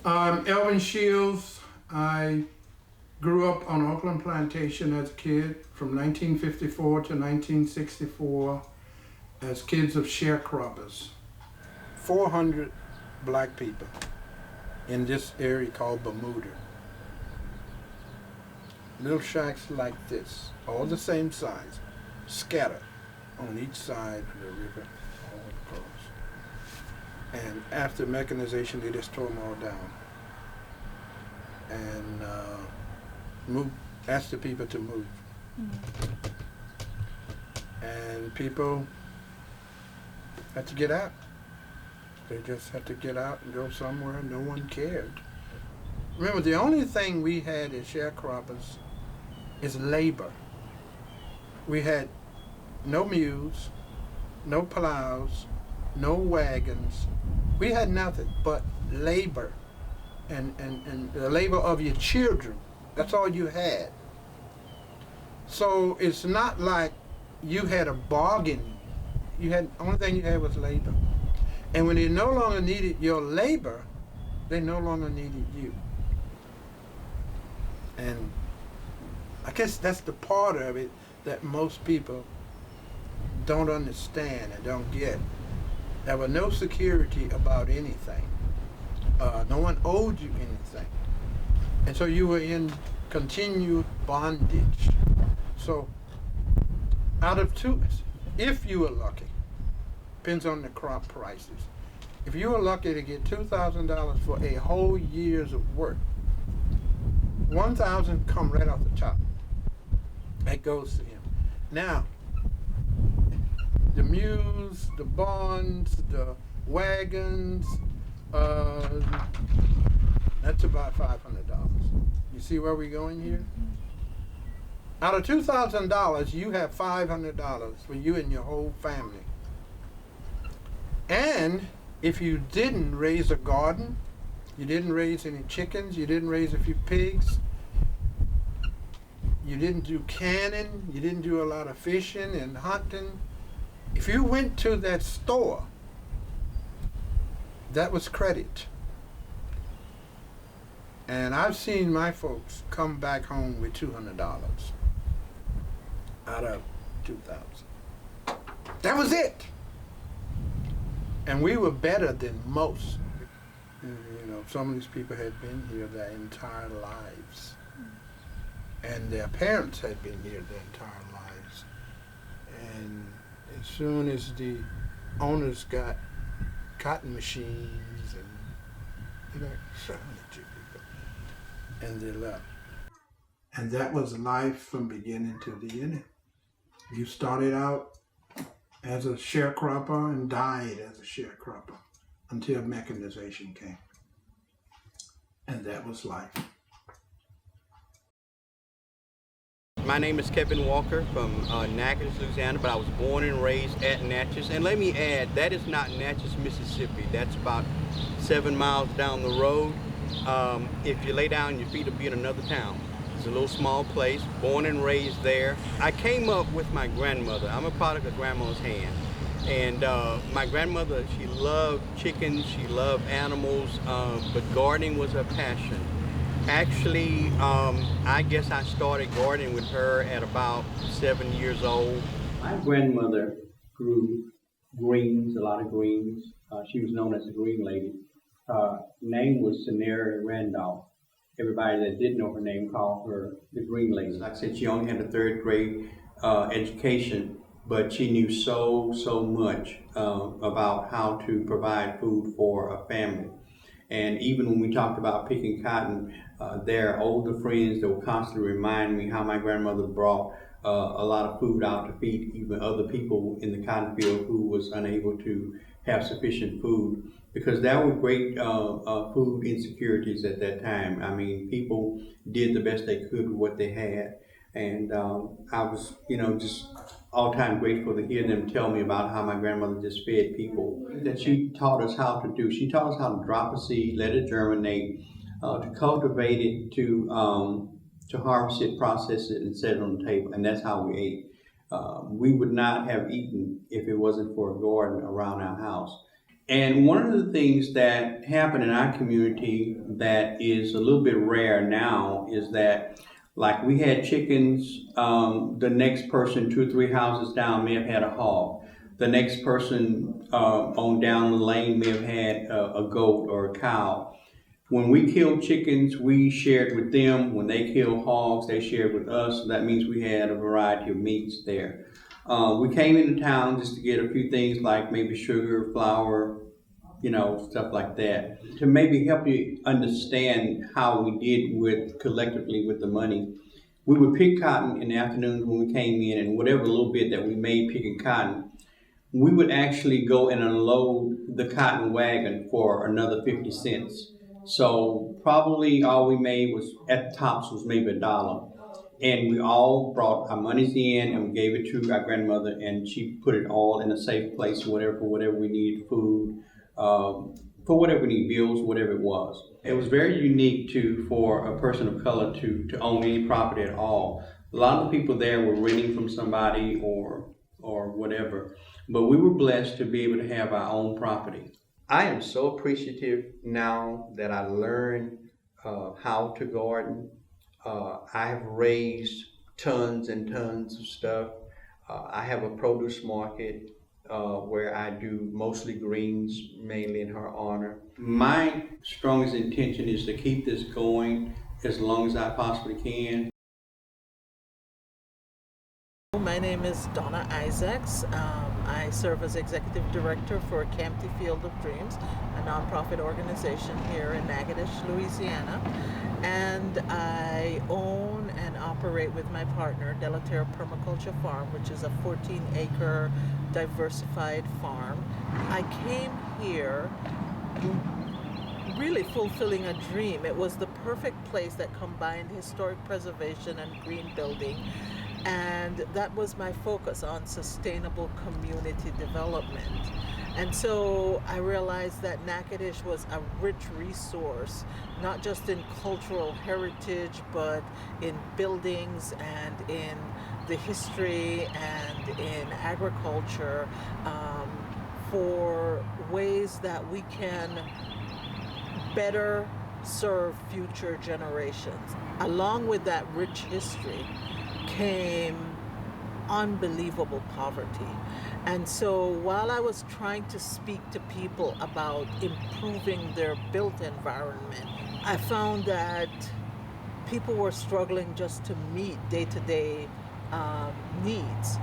I'm Elvin Shields. I grew up on Oakland Plantation as a kid from 1954 to 1964 as kids of sharecroppers. 400 black people in this area called Bermuda. Little shacks like this, all the same size, scattered on each side of the river, all across. And after mechanization, they just tore them all down and asked the people to move. And people had to get out. They just had to get out and go somewhere. No one cared. Remember, the only thing we had as sharecroppers is labor. We had no mules, no plows, no wagons. We had nothing but labor and the labor of your children. That's all you had. So it's not like you had a bargain. Only thing you had was labor. And when they no longer needed your labor, they no longer needed you. And I guess that's the part of it that most people don't understand and don't get. There was no security about anything. No one owed you anything. And so you were in continued bondage. So if you were lucky, depends on the crop prices. If you were lucky to get $2,000 for a whole year's of work, $1,000 come right off the top. That goes to him. Now, the mules, the barns, the wagons, that's about $500. You see where we're going here? Out of $2,000, you have $500 for you and your whole family. And if you didn't raise a garden, you didn't raise any chickens, you didn't raise a few pigs, you didn't do canning, you didn't do a lot of fishing and hunting. If you went to that store, that was credit. And I've seen my folks come back home with $200 out of 2,000. That was it. And we were better than most. You know, some of these people had been here their entire lives. And their parents had been here their entire lives. And as soon as the owners got cotton machines and two people, and they left. And that was life from beginning to the end. You started out as a sharecropper and died as a sharecropper until mechanization came. And that was life. My name is Kevin Walker from Natchitoches, Louisiana, but I was born and raised at Natchez. And let me add, that is not Natchez, Mississippi. That's about 7 miles down the road. If you lay down, your feet will be in another town. It's a little small place, born and raised there. I came up with my grandmother. I'm a product of grandma's hand. And my grandmother, she loved chickens, she loved animals, but gardening was her passion. Actually, I guess I started gardening with her at about 7 years old. My grandmother grew greens, a lot of greens. She was known as the Green Lady. Her name was Scenaria Randolph. Everybody that did know her name called her the Green Lady. Like I said, she only had a 3rd grade education, but she knew so much about how to provide food for a family. And even when we talked about picking cotton, there are older friends that will constantly remind me how my grandmother brought a lot of food out to feed even other people in the cotton field who was unable to have sufficient food, because there were great food insecurities at that time. I mean, people did the best they could with what they had. And I was, just all time grateful to hear them tell me about how my grandmother just fed people. That she taught us how to do. She taught us how to drop a seed, let it germinate, to cultivate it, to harvest it, process it, and set it on the table. And that's how we ate. We would not have eaten if it wasn't for a garden around our house. And one of the things that happened in our community that is a little bit rare now is that, like, we had chickens, the next person 2 or 3 houses down may have had a hog. The next person on down the lane may have had a goat or a cow. When we killed chickens, we shared with them. When they killed hogs, they shared with us. So that means we had a variety of meats there. We came into town just to get a few things like maybe sugar, flour, stuff like that, to maybe help you understand how we did with collectively with the money. We would pick cotton in the afternoons when we came in, and whatever little bit that we made picking cotton, we would actually go and unload the cotton wagon for another 50 cents. So probably all we made was, at the tops, was maybe $1. And we all brought our monies in and we gave it to our grandmother, and she put it all in a safe place for whatever we needed, food, for whatever we need, bills, whatever it was. It was very unique for a person of color to own any property at all. A lot of the people there were renting from somebody or whatever, but we were blessed to be able to have our own property. I am so appreciative now that I learned how to garden. I have raised tons and tons of stuff. I have a produce market where I do mostly greens, mainly in her honor. My strongest intention is to keep this going as long as I possibly can. My name is Donna Isaacs. I serve as Executive Director for Campty Field of Dreams, a nonprofit organization here in Natchitoches, Louisiana. And I own and operate with my partner, Delaware Permaculture Farm, which is a 14-acre diversified farm. I came here really fulfilling a dream. It was the perfect place that combined historic preservation and green building. And that was my focus on sustainable community development. And so I realized that Natchitoches was a rich resource, not just in cultural heritage, but in buildings and in the history and in agriculture, for ways that we can better serve future generations. Along with that rich history came unbelievable poverty. And so while I was trying to speak to people about improving their built environment, I found that people were struggling just to meet day-to-day needs.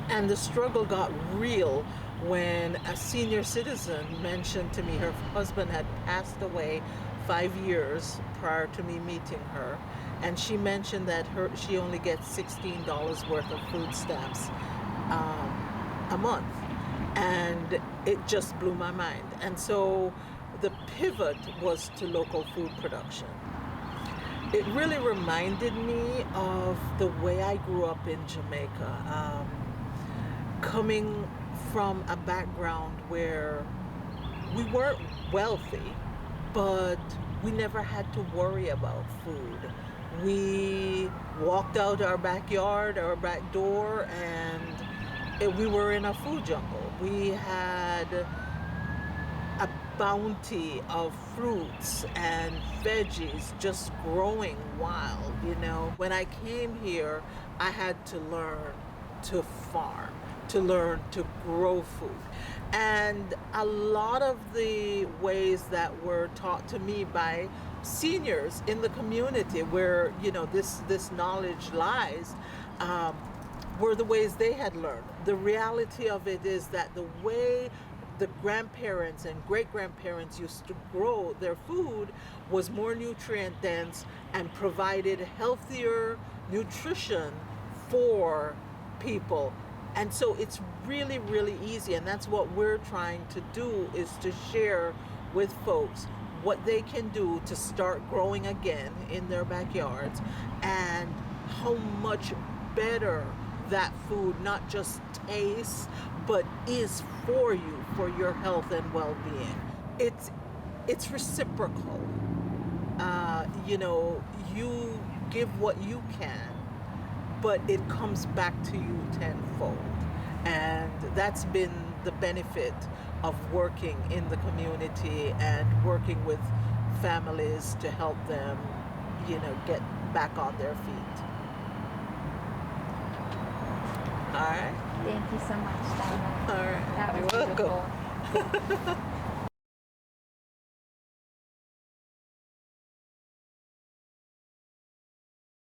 And the struggle got real when a senior citizen mentioned to me her husband had passed away 5 years prior to me meeting her. And she mentioned that she only gets $16 worth of food stamps a month. And it just blew my mind. And so the pivot was to local food production. It really reminded me of the way I grew up in Jamaica, coming from a background where we weren't wealthy, but we never had to worry about food. We walked out our backyard, our back door, and we were in a food jungle. We had a bounty of fruits and veggies just growing wild, When I came here, I had to learn to farm, to learn to grow food. And a lot of the ways that were taught to me by seniors in the community where this knowledge lies were the ways they had learned. The reality of it is that the way the grandparents and great-grandparents used to grow their food was more nutrient dense and provided healthier nutrition for people. And so it's really, really easy, and that's what we're trying to do, is to share with folks what they can do to start growing again in their backyards, and how much better that food not just tastes, but is for you, for your health and well-being. It's reciprocal. You give what you can, but it comes back to you tenfold. And that's been the benefit of working in the community and working with families to help them, get back on their feet. All right. Thank you so much, Donna. All right. That was You're beautiful. welcome.